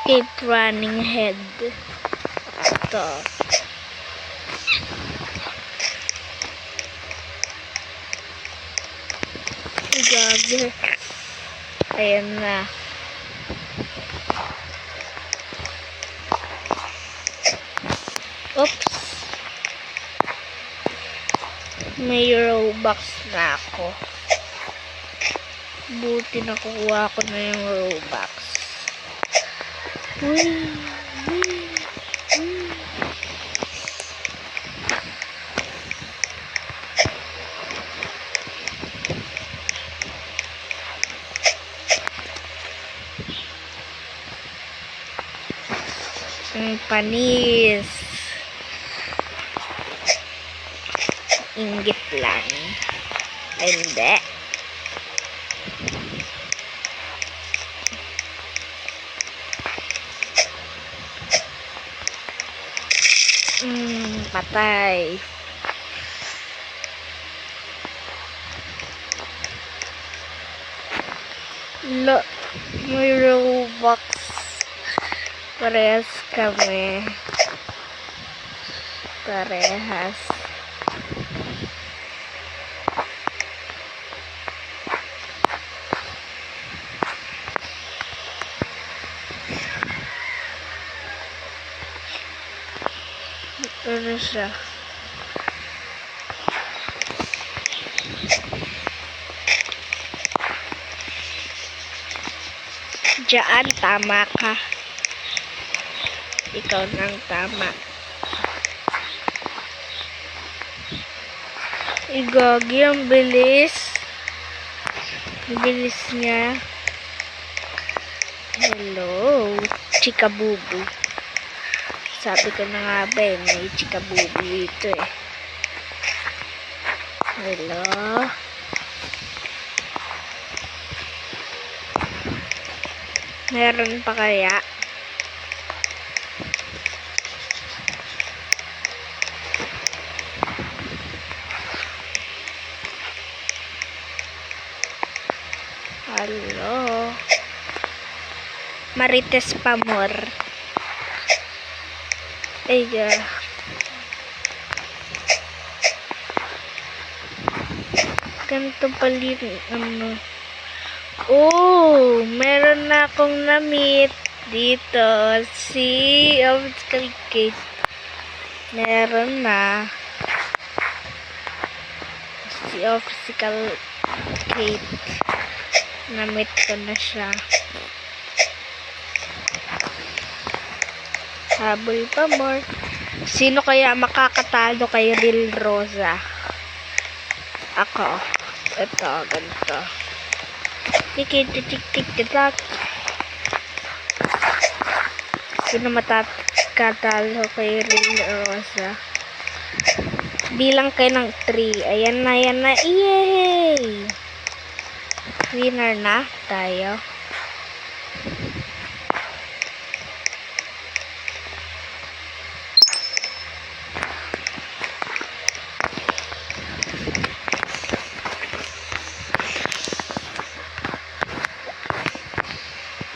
Keep running head. Ito. Gagi. Ayan na. Oops. May Robux na ako. Buti nakuha ko na yung Robux. Panis. Inggit lang. Hindi. Patay. May Robux. Parehas kami. Parehas. Ano siya? Diyan, tama ka. Ikaw nang tama. Igagi, ang bilis. Ang bilis niya. Hello, chikabubu. Sabi ko na nga ba eh, may chikabubu dito eh. Hello. Meron pa kaya? Hello. Marites Pamor. Ay, ganito pala yung oh, meron na akong na-meet dito. Si Obstacle Kate. Meron na. Si Obstacle Kate. Na-meet ko na siya. Habol pa more. Sino kaya makakatalo kay Real Rosa? Ako. Ito, ganito. Tik-tik-tik-tik-tak. Sino matatalo kay Real Rosa? Bilang kayo ng 3. Ayan na, ayan na. Yay! Winner na tayo.